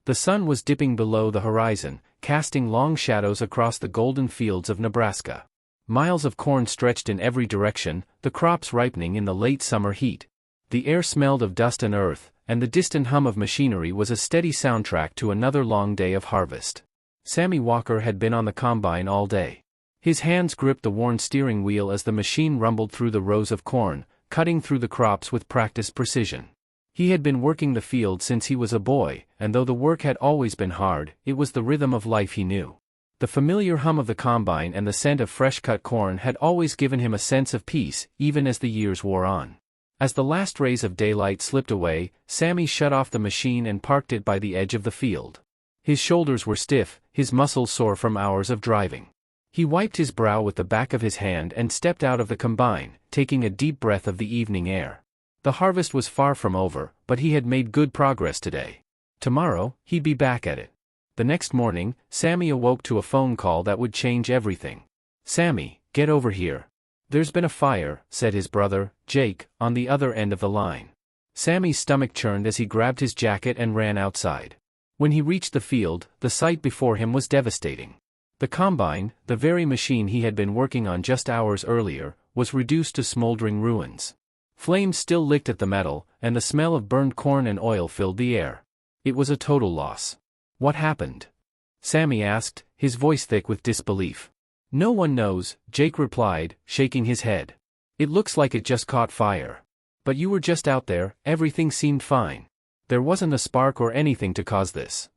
The sun was dipping below the horizon, casting long shadows across the golden fields of Nebraska. Miles of corn stretched in every direction, the crops ripening in the late summer heat. The air smelled of dust and earth, and the distant hum of machinery was a steady soundtrack to another long day of harvest. Sammy Walker had been on the combine all day. His hands gripped the worn steering wheel as the machine rumbled through the rows of corn, cutting through the crops with practiced precision. He had been working the field since he was a boy, and though the work had always been hard, it was the rhythm of life he knew. The familiar hum of the combine and the scent of fresh-cut corn had always given him a sense of peace, even as the years wore on. As the last rays of daylight slipped away, Sammy shut off the machine and parked it by the edge of the field. His shoulders were stiff, his muscles sore from hours of driving. He wiped his brow with the back of his hand and stepped out of the combine, taking a deep breath of the evening air. The harvest was far from over, but he had made good progress today. Tomorrow, he'd be back at it. The next morning, Sammy awoke to a phone call that would change everything. "Sammy, get over here. There's been a fire," said his brother, Jake, on the other end of the line. Sammy's stomach churned as he grabbed his jacket and ran outside. When he reached the field, the sight before him was devastating. The combine, the very machine he had been working on just hours earlier, was reduced to smoldering ruins. Flames still licked at the metal, and the smell of burned corn and oil filled the air. It was a total loss. "What happened?" Sammy asked, his voice thick with disbelief. "No one knows," Jake replied, shaking his head. "It looks like it just caught fire. But you were just out there, everything seemed fine. There wasn't a spark or anything to cause this."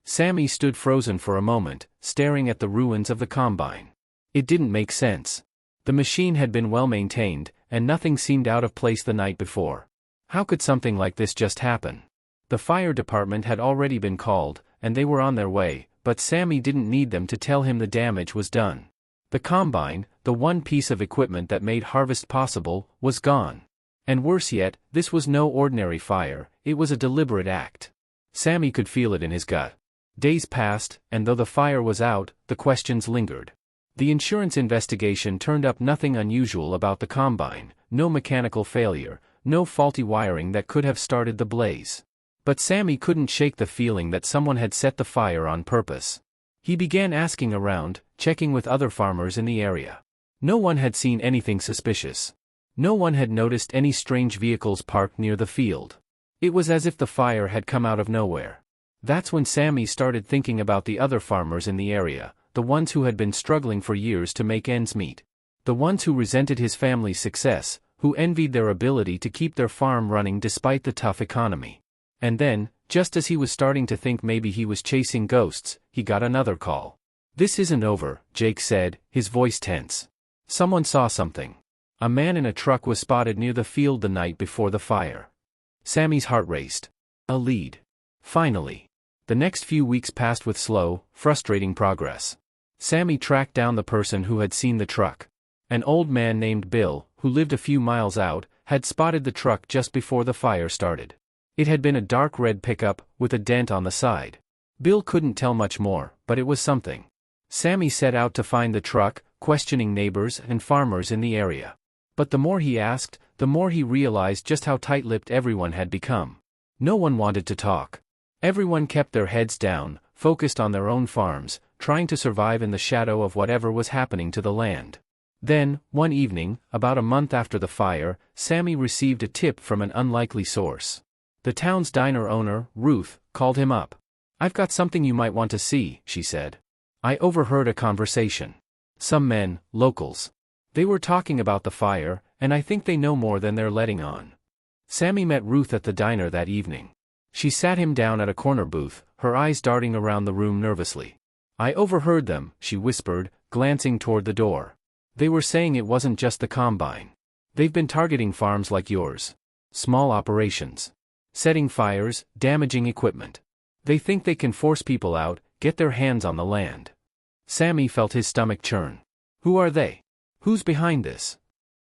Sammy stood frozen for a moment, staring at the ruins of the combine. It didn't make sense. The machine had been well maintained, and nothing seemed out of place the night before. How could something like this just happen? The fire department had already been called, and they were on their way, but Sammy didn't need them to tell him the damage was done. The combine, the one piece of equipment that made harvest possible, was gone. And worse yet, this was no ordinary fire, it was a deliberate act. Sammy could feel it in his gut. Days passed, and though the fire was out, the questions lingered. The insurance investigation turned up nothing unusual about the combine, no mechanical failure, no faulty wiring that could have started the blaze. But Sammy couldn't shake the feeling that someone had set the fire on purpose. He began asking around, checking with other farmers in the area. No one had seen anything suspicious. No one had noticed any strange vehicles parked near the field. It was as if the fire had come out of nowhere. That's when Sammy started thinking about the other farmers in the area, the ones who had been struggling for years to make ends meet. The ones who resented his family's success, who envied their ability to keep their farm running despite the tough economy. And then, just as he was starting to think maybe he was chasing ghosts, he got another call. "This isn't over," Jake said, his voice tense. "Someone saw something. A man in a truck was spotted near the field the night before the fire." Sammy's heart raced. A lead. Finally. The next few weeks passed with slow, frustrating progress. Sammy tracked down the person who had seen the truck. An old man named Bill, who lived a few miles out, had spotted the truck just before the fire started. It had been a dark red pickup, with a dent on the side. Bill couldn't tell much more, but it was something. Sammy set out to find the truck, questioning neighbors and farmers in the area. But the more he asked, the more he realized just how tight-lipped everyone had become. No one wanted to talk. Everyone kept their heads down, focused on their own farms, trying to survive in the shadow of whatever was happening to the land. Then, one evening, about a month after the fire, Sammy received a tip from an unlikely source. The town's diner owner, Ruth, called him up. "I've got something you might want to see," she said. "I overheard a conversation. Some men, locals. They were talking about the fire, and I think they know more than they're letting on." Sammy met Ruth at the diner that evening. She sat him down at a corner booth, her eyes darting around the room nervously. "I overheard them," she whispered, glancing toward the door. "They were saying it wasn't just the combine. They've been targeting farms like yours. Small operations. Setting fires, damaging equipment. They think they can force people out, get their hands on the land." Sammy felt his stomach churn. "Who are they? Who's behind this?"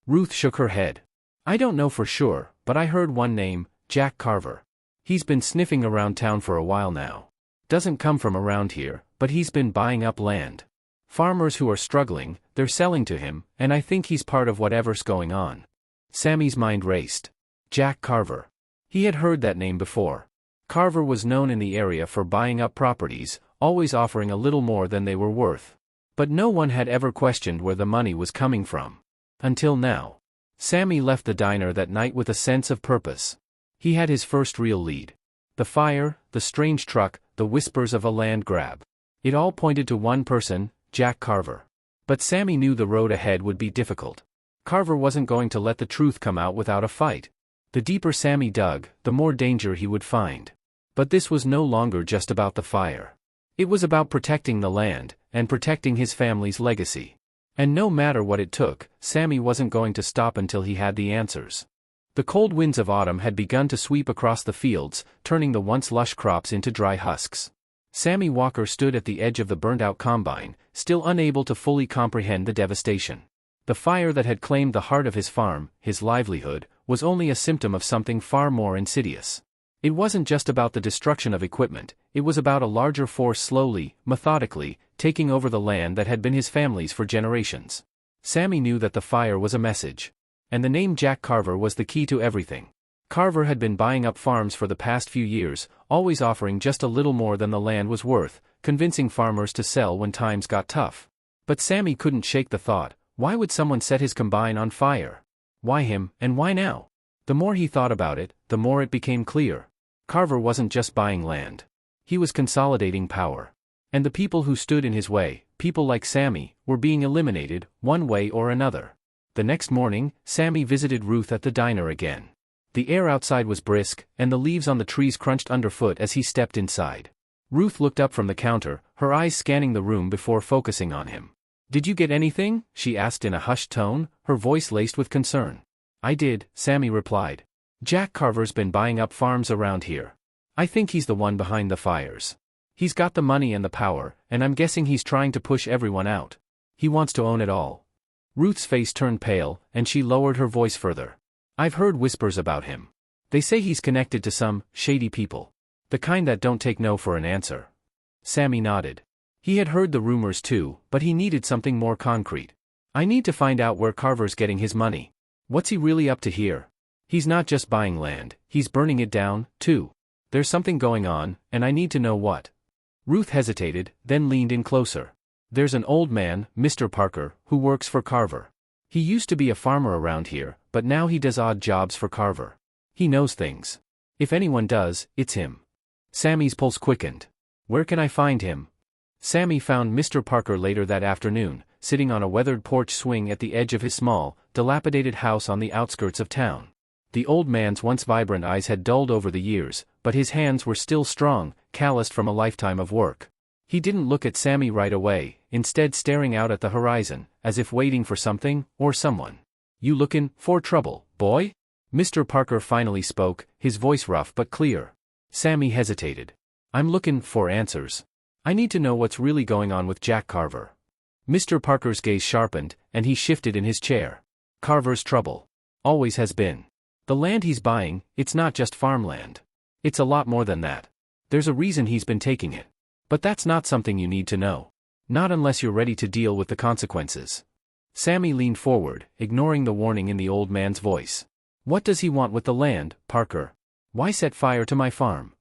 Ruth shook her head. "I don't know for sure, but I heard one name, Jack Carver. He's been sniffing around town for a while now. Doesn't come from around here, but he's been buying up land. Farmers who are struggling, they're selling to him, and I think he's part of whatever's going on." Sammy's mind raced. Jack Carver. He had heard that name before. Carver was known in the area for buying up properties, always offering a little more than they were worth. But no one had ever questioned where the money was coming from. Until now. Sammy left the diner that night with a sense of purpose. He had his first real lead. The fire, the strange truck, the whispers of a land grab. It all pointed to one person, Jack Carver. But Sammy knew the road ahead would be difficult. Carver wasn't going to let the truth come out without a fight. The deeper Sammy dug, the more danger he would find. But this was no longer just about the fire. It was about protecting the land, and protecting his family's legacy. And no matter what it took, Sammy wasn't going to stop until he had the answers. The cold winds of autumn had begun to sweep across the fields, turning the once lush crops into dry husks. Sammy Walker stood at the edge of the burnt-out combine, still unable to fully comprehend the devastation. The fire that had claimed the heart of his farm, his livelihood, was only a symptom of something far more insidious. It wasn't just about the destruction of equipment, it was about a larger force slowly, methodically, taking over the land that had been his family's for generations. Sammy knew that the fire was a message. And the name Jack Carver was the key to everything. Carver had been buying up farms for the past few years, always offering just a little more than the land was worth, convincing farmers to sell when times got tough. But Sammy couldn't shake the thought, why would someone set his combine on fire? Why him, and why now? The more he thought about it, the more it became clear. Carver wasn't just buying land. He was consolidating power. And the people who stood in his way, people like Sammy, were being eliminated, one way or another. The next morning, Sammy visited Ruth at the diner again. The air outside was brisk, and the leaves on the trees crunched underfoot as he stepped inside. Ruth looked up from the counter, her eyes scanning the room before focusing on him. "Did you get anything?" she asked in a hushed tone, her voice laced with concern. "I did," Sammy replied. "Jack Carver's been buying up farms around here. I think he's the one behind the fires. He's got the money and the power, and I'm guessing he's trying to push everyone out. He wants to own it all." Ruth's face turned pale, and she lowered her voice further. "I've heard whispers about him. They say he's connected to some shady people. The kind that don't take no for an answer." Sammy nodded. He had heard the rumors too, but he needed something more concrete. "I need to find out where Carver's getting his money. What's he really up to here? He's not just buying land, he's burning it down, too. There's something going on, and I need to know what." Ruth hesitated, then leaned in closer. "There's an old man, Mr. Parker, who works for Carver. He used to be a farmer around here, but now he does odd jobs for Carver. He knows things. If anyone does, it's him." Sammy's pulse quickened. "Where can I find him?" Sammy found Mr. Parker later that afternoon, sitting on a weathered porch swing at the edge of his small, dilapidated house on the outskirts of town. The old man's once vibrant eyes had dulled over the years, but his hands were still strong, calloused from a lifetime of work. He didn't look at Sammy right away, instead staring out at the horizon, as if waiting for something, or someone. "You lookin' for trouble, boy?" Mr. Parker finally spoke, his voice rough but clear. Sammy hesitated. "I'm lookin' for answers. I need to know what's really going on with Jack Carver." Mr. Parker's gaze sharpened, and he shifted in his chair. "Carver's trouble. Always has been. The land he's buying, it's not just farmland. It's a lot more than that. There's a reason he's been taking it. But that's not something you need to know. Not unless you're ready to deal with the consequences." Sammy leaned forward, ignoring the warning in the old man's voice. "What does he want with the land, Parker? Why set fire to my farm?"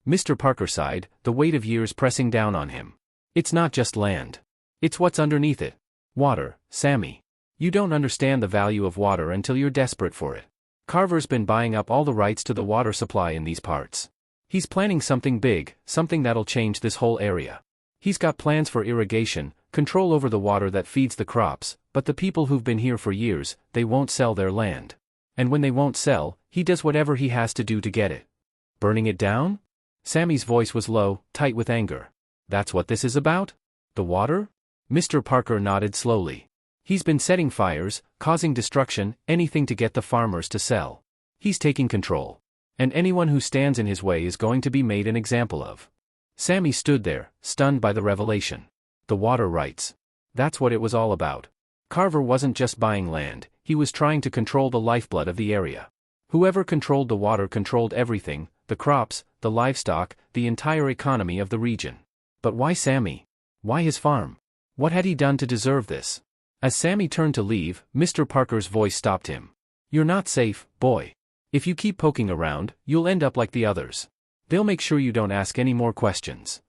Mr. Parker sighed, the weight of years pressing down on him. "It's not just land. It's what's underneath it. Water, Sammy. You don't understand the value of water until you're desperate for it. Carver's been buying up all the rights to the water supply in these parts. He's planning something big, something that'll change this whole area. He's got plans for irrigation, control over the water that feeds the crops, but the people who've been here for years, they won't sell their land. And when they won't sell, he does whatever he has to do to get it." "Burning it down?" Sammy's voice was low, tight with anger. "That's what this is about? The water?" Mr. Parker nodded slowly. "He's been setting fires, causing destruction, anything to get the farmers to sell. He's taking control. And anyone who stands in his way is going to be made an example of." Sammy stood there, stunned by the revelation. The water rights. That's what it was all about. Carver wasn't just buying land, he was trying to control the lifeblood of the area. Whoever controlled the water controlled everything, the crops, the livestock, the entire economy of the region. But why Sammy? Why his farm? What had he done to deserve this? As Sammy turned to leave, Mr. Parker's voice stopped him. "You're not safe, boy. If you keep poking around, you'll end up like the others. They'll make sure you don't ask any more questions."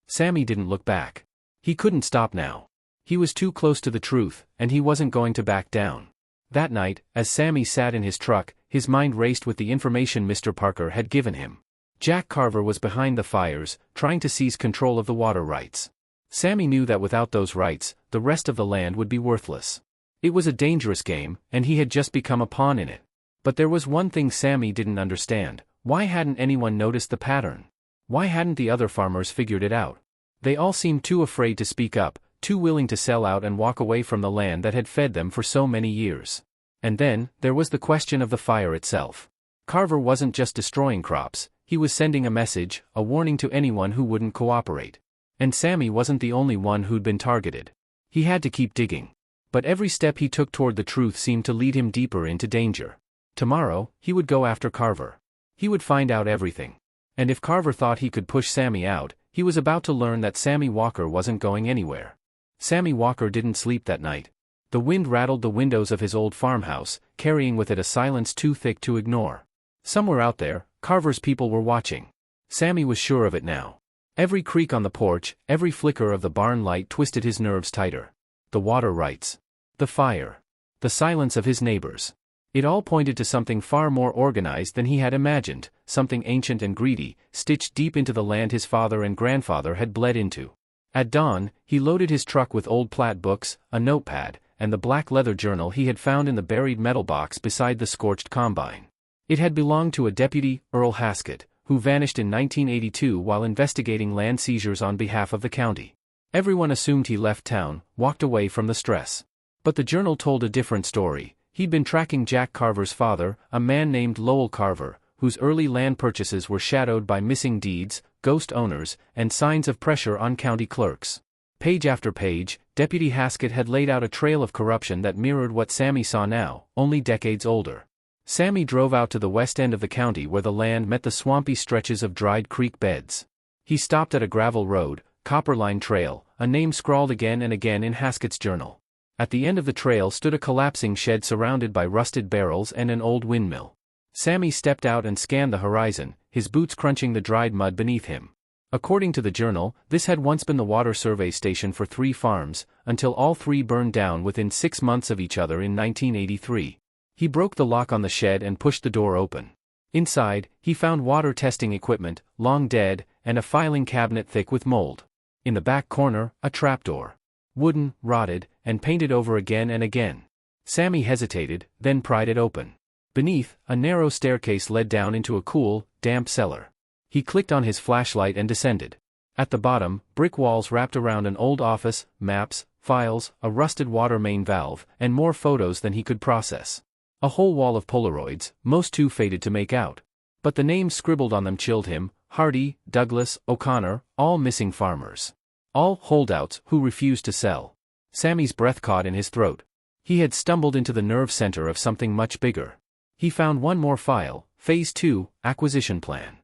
Sammy didn't look back. He couldn't stop now. He was too close to the truth, and he wasn't going to back down. That night, as Sammy sat in his truck, his mind raced with the information Mr. Parker had given him. Jack Carver was behind the fires, trying to seize control of the water rights. Sammy knew that without those rights, the rest of the land would be worthless. It was a dangerous game, and he had just become a pawn in it. But there was one thing Sammy didn't understand: why hadn't anyone noticed the pattern? Why hadn't the other farmers figured it out? They all seemed too afraid to speak up, too willing to sell out and walk away from the land that had fed them for so many years. And then, there was the question of the fire itself. Carver wasn't just destroying crops, he was sending a message, a warning to anyone who wouldn't cooperate. And Sammy wasn't the only one who'd been targeted. He had to keep digging. But every step he took toward the truth seemed to lead him deeper into danger. Tomorrow, he would go after Carver. He would find out everything. And if Carver thought he could push Sammy out, he was about to learn that Sammy Walker wasn't going anywhere. Sammy Walker didn't sleep that night. The wind rattled the windows of his old farmhouse, carrying with it a silence too thick to ignore. Somewhere out there, Carver's people were watching. Sammy was sure of it now. Every creak on the porch, every flicker of the barn light twisted his nerves tighter. The water rights. The fire. The silence of his neighbors. It all pointed to something far more organized than he had imagined, something ancient and greedy, stitched deep into the land his father and grandfather had bled into. At dawn, he loaded his truck with old plat books, a notepad, and the black leather journal he had found in the buried metal box beside the scorched combine. It had belonged to a deputy, Earl Haskett, who vanished in 1982 while investigating land seizures on behalf of the county. Everyone assumed he left town, walked away from the stress. But the journal told a different story. He'd been tracking Jack Carver's father, a man named Lowell Carver, whose early land purchases were shadowed by missing deeds, ghost owners, and signs of pressure on county clerks. Page after page, Deputy Haskett had laid out a trail of corruption that mirrored what Sammy saw now, only decades older. Sammy drove out to the west end of the county where the land met the swampy stretches of dried creek beds. He stopped at a gravel road, Copperline Trail, a name scrawled again and again in Haskett's journal. At the end of the trail stood a collapsing shed surrounded by rusted barrels and an old windmill. Sammy stepped out and scanned the horizon, his boots crunching the dried mud beneath him. According to the journal, this had once been the water survey station for 3 farms, until all 3 burned down within 6 months of each other in 1983. He broke the lock on the shed and pushed the door open. Inside, he found water testing equipment, long dead, and a filing cabinet thick with mold. In the back corner, a trapdoor. Wooden, rotted, and painted over again and again. Sammy hesitated, then pried it open. Beneath, a narrow staircase led down into a cool, damp cellar. He clicked on his flashlight and descended. At the bottom, brick walls wrapped around an old office, maps, files, a rusted water main valve, and more photos than he could process. A whole wall of Polaroids, most too faded to make out. But the names scribbled on them chilled him: Hardy, Douglas, O'Connor, all missing farmers. All holdouts who refused to sell. Sammy's breath caught in his throat. He had stumbled into the nerve center of something much bigger. He found one more file, Phase 2, Acquisition Plan.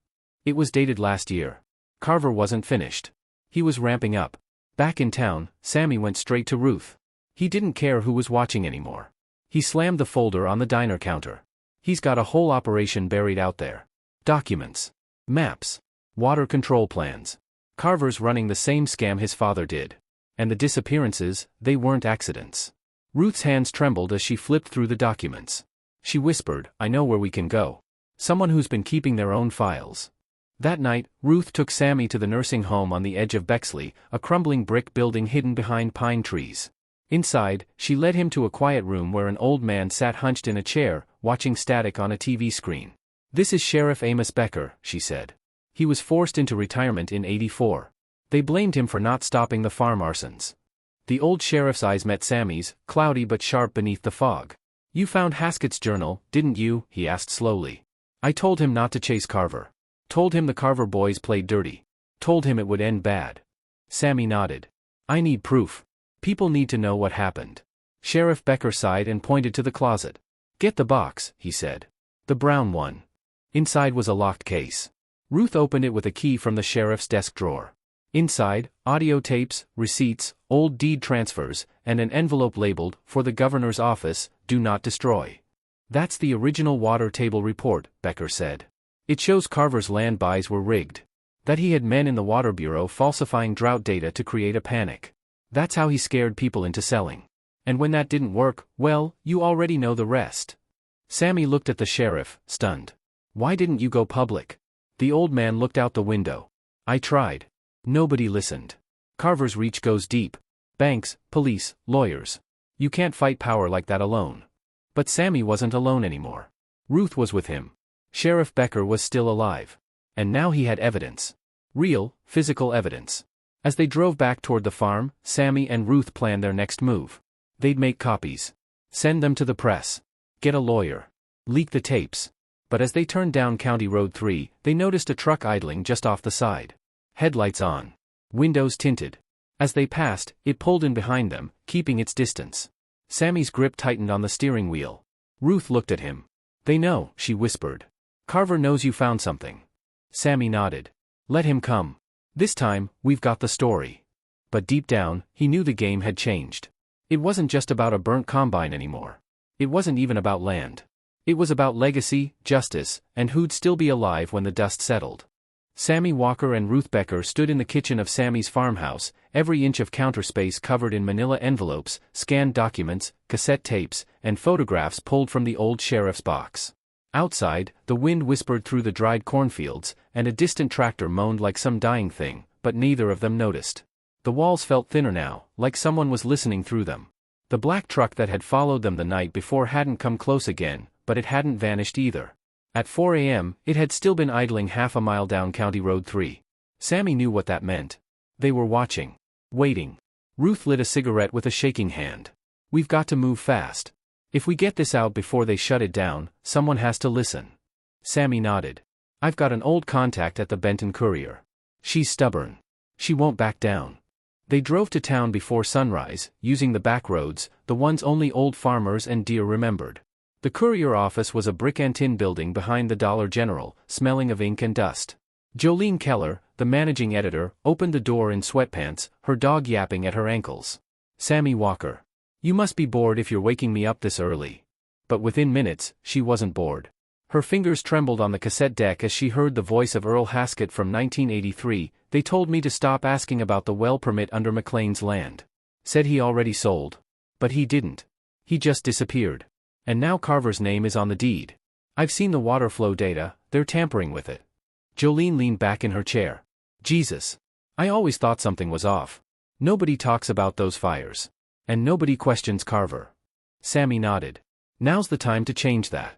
It was dated last year. Carver wasn't finished. He was ramping up. Back in town, Sammy went straight to Ruth. He didn't care who was watching anymore. He slammed the folder on the diner counter. He's got a whole operation buried out there. Documents. Maps. Water control plans. Carver's running the same scam his father did. And the disappearances, they weren't accidents. Ruth's hands trembled as she flipped through the documents. She whispered, "I know where we can go. Someone who's been keeping their own files." That night, Ruth took Sammy to the nursing home on the edge of Bexley, a crumbling brick building hidden behind pine trees. Inside, she led him to a quiet room where an old man sat hunched in a chair, watching static on a TV screen. "This is Sheriff Amos Becker," she said. "He was forced into retirement in '84. They blamed him for not stopping the farm arsons." The old sheriff's eyes met Sammy's, cloudy but sharp beneath the fog. "You found Haskett's journal, didn't you?" he asked slowly. "I told him not to chase Carver. Told him the Carver boys played dirty. Told him it would end bad." Sammy nodded. "I need proof. People need to know what happened." Sheriff Becker sighed and pointed to the closet. "Get the box," he said. "The brown one." Inside was a locked case. Ruth opened it with a key from the sheriff's desk drawer. Inside, audio tapes, receipts, old deed transfers, and an envelope labeled, "For the governor's office, do not destroy." "That's the original water table report," Becker said. It shows Carver's land buys were rigged. That he had men in the Water Bureau falsifying drought data to create a panic. That's how he scared people into selling. And when that didn't work, well, you already know the rest. Sammy looked at the sheriff, stunned. Why didn't you go public? The old man looked out the window. I tried. Nobody listened. Carver's reach goes deep. Banks, police, lawyers. You can't fight power like that alone. But Sammy wasn't alone anymore. Ruth was with him. Sheriff Becker was still alive. And now he had evidence. Real, physical evidence. As they drove back toward the farm, Sammy and Ruth planned their next move. They'd make copies. Send them to the press. Get a lawyer. Leak the tapes. But as they turned down County Road 3, they noticed a truck idling just off the side. Headlights on. Windows tinted. As they passed, it pulled in behind them, keeping its distance. Sammy's grip tightened on the steering wheel. Ruth looked at him. They know, she whispered. Carver knows you found something. Sammy nodded. Let him come. This time, we've got the story. But deep down, he knew the game had changed. It wasn't just about a burnt combine anymore. It wasn't even about land. It was about legacy, justice, and who'd still be alive when the dust settled. Sammy Walker and Ruth Becker stood in the kitchen of Sammy's farmhouse, every inch of counter space covered in manila envelopes, scanned documents, cassette tapes, and photographs pulled from the old sheriff's box. Outside, the wind whispered through the dried cornfields, and a distant tractor moaned like some dying thing, but neither of them noticed. The walls felt thinner now, like someone was listening through them. The black truck that had followed them the night before hadn't come close again, but it hadn't vanished either. At 4 a.m., it had still been idling half a mile down County Road 3. Sammy knew what that meant. They were watching. Waiting. Ruth lit a cigarette with a shaking hand. We've got to move fast. If we get this out before they shut it down, someone has to listen. Sammy nodded. I've got an old contact at the Benton Courier. She's stubborn. She won't back down. They drove to town before sunrise, using the back roads, the ones only old farmers and deer remembered. The Courier office was a brick and tin building behind the Dollar General, smelling of ink and dust. Jolene Keller, the managing editor, opened the door in sweatpants, her dog yapping at her ankles. Sammy Walker. You must be bored if you're waking me up this early. But within minutes, she wasn't bored. Her fingers trembled on the cassette deck as she heard the voice of Earl Haskett from 1983, they told me to stop asking about the well permit under McLean's land. Said he already sold. But he didn't. He just disappeared. And now Carver's name is on the deed. I've seen the water flow data, they're tampering with it. Jolene leaned back in her chair. Jesus. I always thought something was off. Nobody talks about those fires. And nobody questions Carver. Sammy nodded. Now's the time to change that.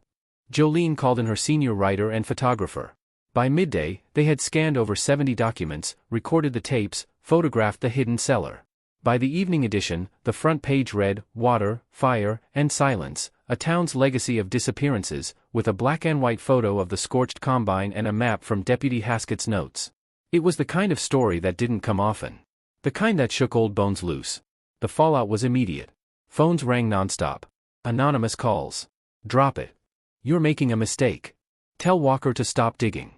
Jolene called in her senior writer and photographer. By midday, they had scanned over 70 documents, recorded the tapes, photographed the hidden cellar. By the evening edition, the front page read, Water, Fire, and Silence, a town's legacy of disappearances, with a black and white photo of the scorched combine and a map from Deputy Haskett's notes. It was the kind of story that didn't come often. The kind that shook old bones loose. The fallout was immediate. Phones rang nonstop. Anonymous calls. Drop it. You're making a mistake. Tell Walker to stop digging.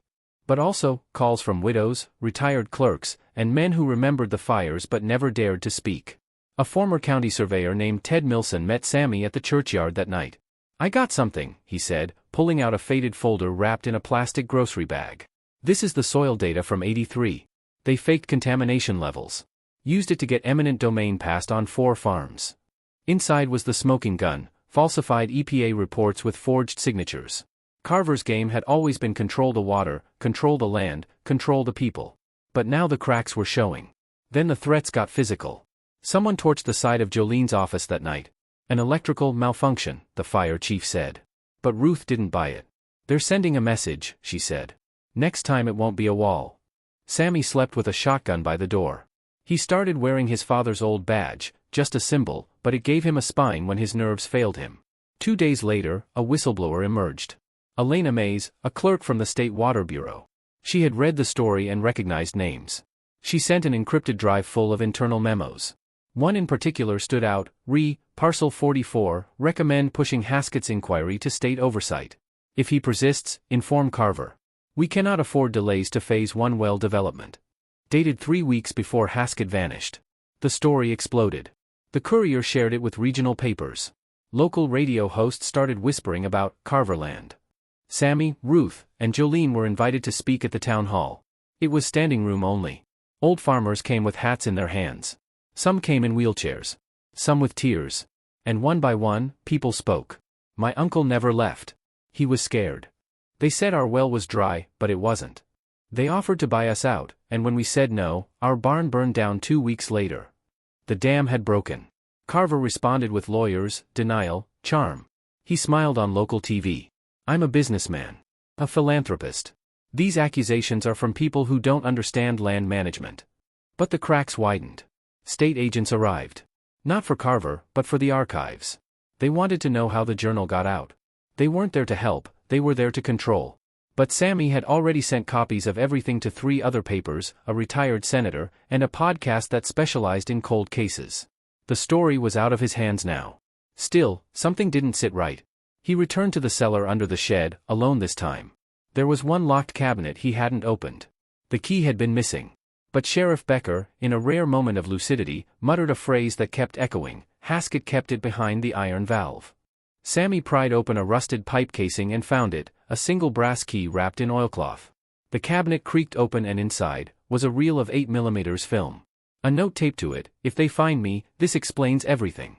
But also, calls from widows, retired clerks, and men who remembered the fires but never dared to speak. A former county surveyor named Ted Milson met Sammy at the churchyard that night. I got something, he said, pulling out a faded folder wrapped in a plastic grocery bag. This is the soil data from '83. They faked contamination levels. Used it to get eminent domain passed on 4 farms. Inside was the smoking gun, falsified EPA reports with forged signatures. Carver's game had always been control the water, control the land, control the people. But now the cracks were showing. Then the threats got physical. Someone torched the side of Jolene's office that night. An electrical malfunction, the fire chief said. But Ruth didn't buy it. They're sending a message, she said. Next time it won't be a wall. Sammy slept with a shotgun by the door. He started wearing his father's old badge, just a symbol, but it gave him a spine when his nerves failed him. 2 days later, a whistleblower emerged. Elena Mays, a clerk from the State Water Bureau. She had read the story and recognized names. She sent an encrypted drive full of internal memos. One in particular stood out, Parcel 44, recommend pushing Haskett's inquiry to state oversight. If he persists, inform Carver. We cannot afford delays to Phase 1 well development. Dated 3 weeks before Haskett vanished. The story exploded. The Courier shared it with regional papers. Local radio hosts started whispering about Carverland. Sammy, Ruth, and Jolene were invited to speak at the town hall. It was standing room only. Old farmers came with hats in their hands. Some came in wheelchairs. Some with tears. And one by one, people spoke. My uncle never left. He was scared. They said our well was dry, but it wasn't. They offered to buy us out, and when we said no, our barn burned down 2 weeks later. The dam had broken. Carver responded with lawyers, denial, charm. He smiled on local TV. I'm a businessman. A philanthropist. These accusations are from people who don't understand land management. But the cracks widened. State agents arrived. Not for Carver, but for the archives. They wanted to know how the journal got out. They weren't there to help, they were there to control. But Sammy had already sent copies of everything to 3 other papers, a retired senator, and a podcast that specialized in cold cases. The story was out of his hands now. Still, something didn't sit right. He returned to the cellar under the shed, alone this time. There was one locked cabinet he hadn't opened. The key had been missing. But Sheriff Becker, in a rare moment of lucidity, muttered a phrase that kept echoing. Haskett kept it behind the iron valve. Sammy pried open a rusted pipe casing and found it, a single brass key wrapped in oilcloth. The cabinet creaked open and inside was a reel of 8mm film. A note taped to it, "If they find me, this explains everything."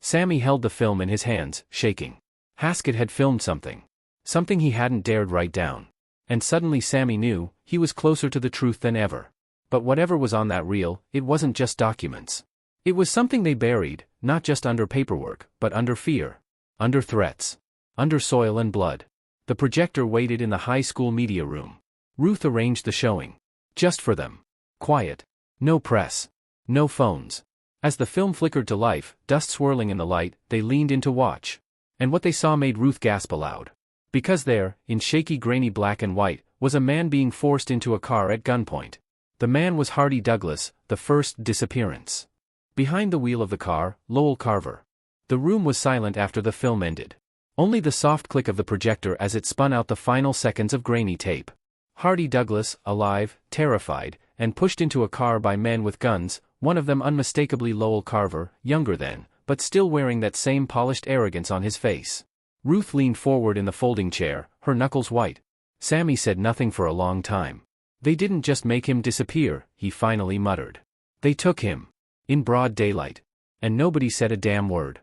Sammy held the film in his hands, shaking. Haskett had filmed something. Something he hadn't dared write down. And suddenly Sammy knew, he was closer to the truth than ever. But whatever was on that reel, it wasn't just documents. It was something they buried, not just under paperwork, but under fear. Under threats. Under soil and blood. The projector waited in the high school media room. Ruth arranged the showing. Just for them. Quiet. No press. No phones. As the film flickered to life, dust swirling in the light, they leaned in to watch. And what they saw made Ruth gasp aloud. Because there, in shaky grainy black and white, was a man being forced into a car at gunpoint. The man was Hardy Douglas, the first disappearance. Behind the wheel of the car, Lowell Carver. The room was silent after the film ended. Only the soft click of the projector as it spun out the final seconds of grainy tape. Hardy Douglas, alive, terrified, and pushed into a car by men with guns, one of them unmistakably Lowell Carver, younger then, but still wearing that same polished arrogance on his face. Ruth leaned forward in the folding chair, her knuckles white. Sammy said nothing for a long time. They didn't just make him disappear, he finally muttered. They took him. In broad daylight. And nobody said a damn word.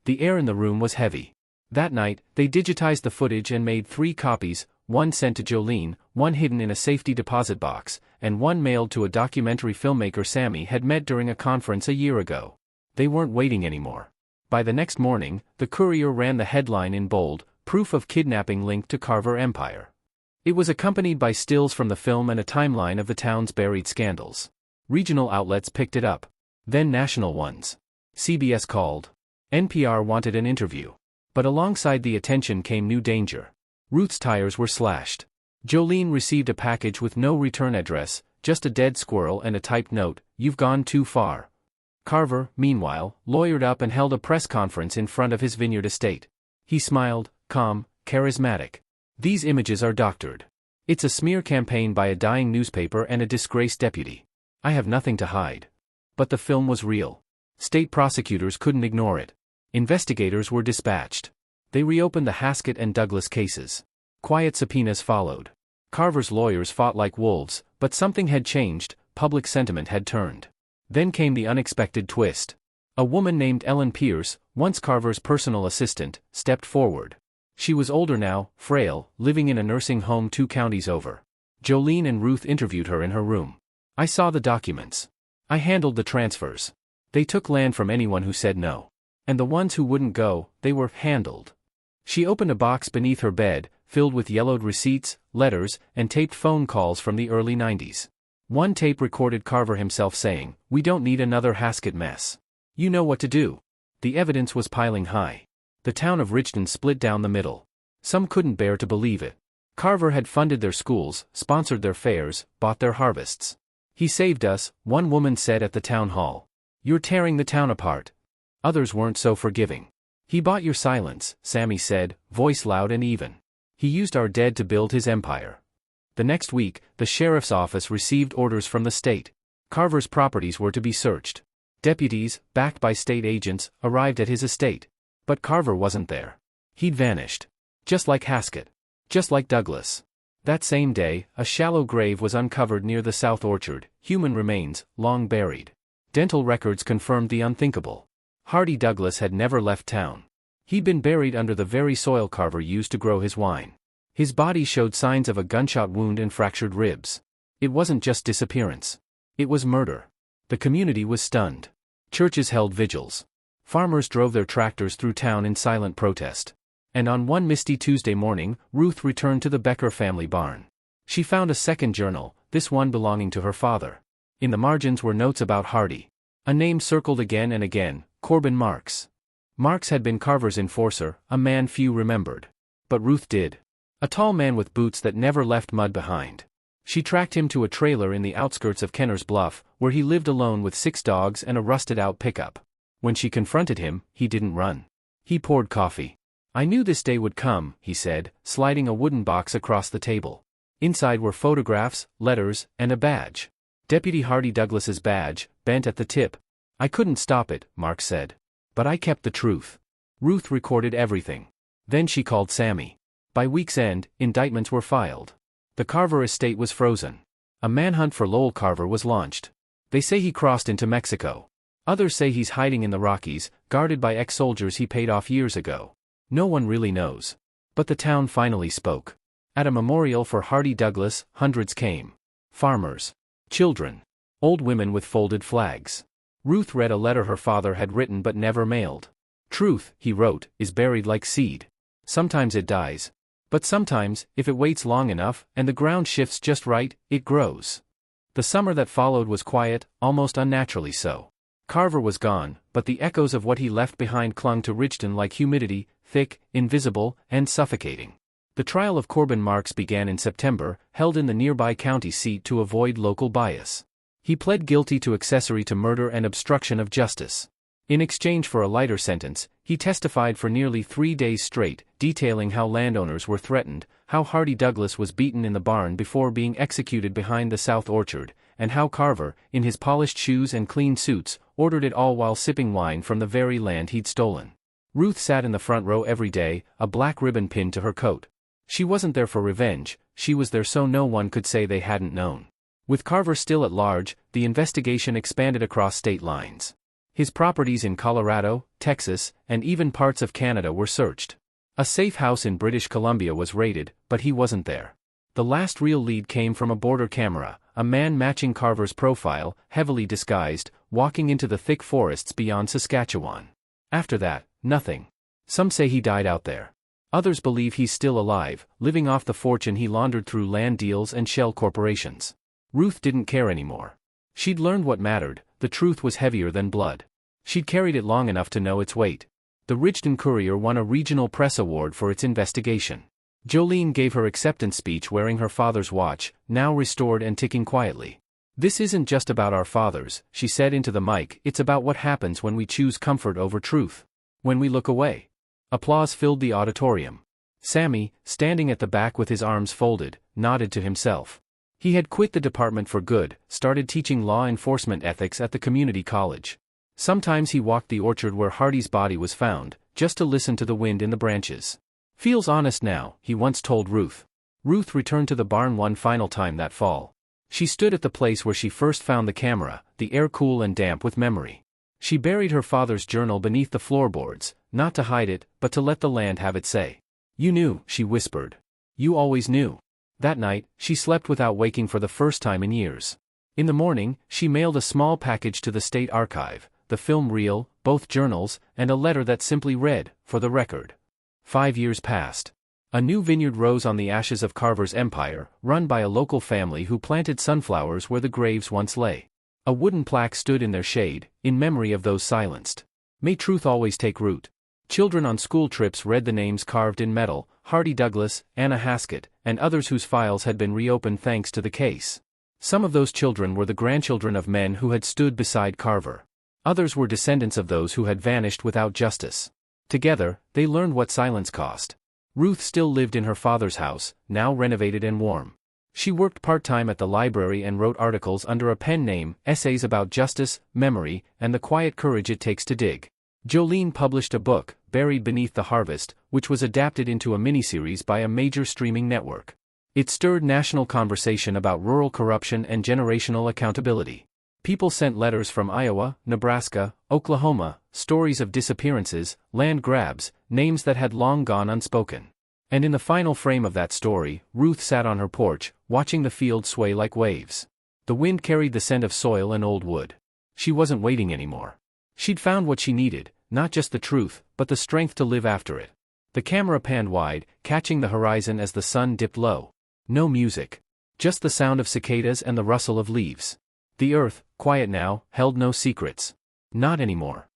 The air in the room was heavy. That night, they digitized the footage and made 3 copies, one sent to Jolene, one hidden in a safety deposit box, and one mailed to a documentary filmmaker Sammy had met during a conference a year ago. They weren't waiting anymore. By the next morning, the Courier ran the headline in bold, "Proof of kidnapping linked to Carver Empire." It was accompanied by stills from the film and a timeline of the town's buried scandals. Regional outlets picked it up. Then national ones. CBS called. NPR wanted an interview. But alongside the attention came new danger. Ruth's tires were slashed. Jolene received a package with no return address, just a dead squirrel and a typed note, "You've gone too far." Carver, meanwhile, lawyered up and held a press conference in front of his vineyard estate. He smiled, calm, charismatic. "These images are doctored. It's a smear campaign by a dying newspaper and a disgraced deputy. I have nothing to hide." But the film was real. State prosecutors couldn't ignore it. Investigators were dispatched. They reopened the Haskett and Douglas cases. Quiet subpoenas followed. Carver's lawyers fought like wolves, but something had changed, public sentiment had turned. Then came the unexpected twist. A woman named Ellen Pierce, once Carver's personal assistant, stepped forward. She was older now, frail, living in a nursing home 2 counties over. Jolene and Ruth interviewed her in her room. "I saw the documents. I handled the transfers. They took land from anyone who said no. And the ones who wouldn't go, they were handled." She opened a box beneath her bed, filled with yellowed receipts, letters, and taped phone calls from the early 90s. One tape recorded Carver himself saying, "We don't need another Haskett mess. You know what to do." The evidence was piling high. The town of Richton split down the middle. Some couldn't bear to believe it. Carver had funded their schools, sponsored their fairs, bought their harvests. "He saved us," one woman said at the town hall. "You're tearing the town apart." Others weren't so forgiving. "He bought your silence," Sammy said, voice loud and even. "He used our dead to build his empire." The next week, the sheriff's office received orders from the state. Carver's properties were to be searched. Deputies, backed by state agents, arrived at his estate. But Carver wasn't there. He'd vanished. Just like Haskett. Just like Douglas. That same day, a shallow grave was uncovered near the South Orchard, human remains, long buried. Dental records confirmed the unthinkable. Hardy Douglas had never left town. He'd been buried under the very soil Carver used to grow his wine. His body showed signs of a gunshot wound and fractured ribs. It wasn't just disappearance. It was murder. The community was stunned. Churches held vigils. Farmers drove their tractors through town in silent protest. And on one misty Tuesday morning, Ruth returned to the Becker family barn. She found a second journal, this one belonging to her father. In the margins were notes about Hardy. A name circled again and again, Corbin Marks. Marks had been Carver's enforcer, a man few remembered. But Ruth did. A tall man with boots that never left mud behind. She tracked him to a trailer in the outskirts of Kenner's Bluff, where he lived alone with 6 dogs and a rusted-out pickup. When she confronted him, he didn't run. He poured coffee. "I knew this day would come," he said, sliding a wooden box across the table. Inside were photographs, letters, and a badge. Deputy Hardy Douglas's badge, bent at the tip. "I couldn't stop it," Mark said. "But I kept the truth." Ruth recorded everything. Then she called Sammy. By week's end, indictments were filed. The Carver estate was frozen. A manhunt for Lowell Carver was launched. They say he crossed into Mexico. Others say he's hiding in the Rockies, guarded by ex-soldiers he paid off years ago. No one really knows. But the town finally spoke. At a memorial for Hardy Douglas, hundreds came. Farmers. Children. Old women with folded flags. Ruth read a letter her father had written but never mailed. "Truth," he wrote, "is buried like seed. Sometimes it dies. But sometimes, if it waits long enough, and the ground shifts just right, it grows." The summer that followed was quiet, almost unnaturally so. Carver was gone, but the echoes of what he left behind clung to Ridgeton like humidity, thick, invisible, and suffocating. The trial of Corbin Marks began in September, held in the nearby county seat to avoid local bias. He pled guilty to accessory to murder and obstruction of justice. In exchange for a lighter sentence, he testified for nearly 3 days straight, detailing how landowners were threatened, how Hardy Douglas was beaten in the barn before being executed behind the South Orchard, and how Carver, in his polished shoes and clean suits, ordered it all while sipping wine from the very land he'd stolen. Ruth sat in the front row every day, a black ribbon pinned to her coat. She wasn't there for revenge, she was there so no one could say they hadn't known. With Carver still at large, the investigation expanded across state lines. His properties in Colorado, Texas, and even parts of Canada were searched. A safe house in British Columbia was raided, but he wasn't there. The last real lead came from a border camera, a man matching Carver's profile, heavily disguised, walking into the thick forests beyond Saskatchewan. After that, nothing. Some say he died out there. Others believe he's still alive, living off the fortune he laundered through land deals and shell corporations. Ruth didn't care anymore. She'd learned what mattered, the truth was heavier than blood. She'd carried it long enough to know its weight. The Ridgeton Courier won a regional press award for its investigation. Jolene gave her acceptance speech wearing her father's watch, now restored and ticking quietly. "This isn't just about our fathers," she said into the mic, "it's about what happens when we choose comfort over truth. When we look away." Applause filled the auditorium. Sammy, standing at the back with his arms folded, nodded to himself. He had quit the department for good, started teaching law enforcement ethics at the community college. Sometimes he walked the orchard where Hardy's body was found, just to listen to the wind in the branches. "Feels honest now," he once told Ruth. Ruth returned to the barn one final time that fall. She stood at the place where she first found the camera, the air cool and damp with memory. She buried her father's journal beneath the floorboards, not to hide it, but to let the land have its say. "You knew," she whispered. "You always knew." That night, she slept without waking for the first time in years. In the morning, she mailed a small package to the state archive, the film reel, both journals, and a letter that simply read, "For the record." 5 years passed. A new vineyard rose on the ashes of Carver's empire, run by a local family who planted sunflowers where the graves once lay. A wooden plaque stood in their shade, in memory of those silenced. May truth always take root. Children on school trips read the names carved in metal, Hardy Douglas, Anna Haskett, and others whose files had been reopened thanks to the case. Some of those children were the grandchildren of men who had stood beside Carver. Others were descendants of those who had vanished without justice. Together, they learned what silence cost. Ruth still lived in her father's house, now renovated and warm. She worked part-time at the library and wrote articles under a pen name, essays about justice, memory, and the quiet courage it takes to dig. Jolene published a book, Buried Beneath the Harvest, which was adapted into a miniseries by a major streaming network. It stirred national conversation about rural corruption and generational accountability. People sent letters from Iowa, Nebraska, Oklahoma, stories of disappearances, land grabs, names that had long gone unspoken. And in the final frame of that story, Ruth sat on her porch, watching the field sway like waves. The wind carried the scent of soil and old wood. She wasn't waiting anymore. She'd found what she needed, not just the truth, but the strength to live after it. The camera panned wide, catching the horizon as the sun dipped low. No music. Just the sound of cicadas and the rustle of leaves. The earth, quiet now, held no secrets. Not anymore.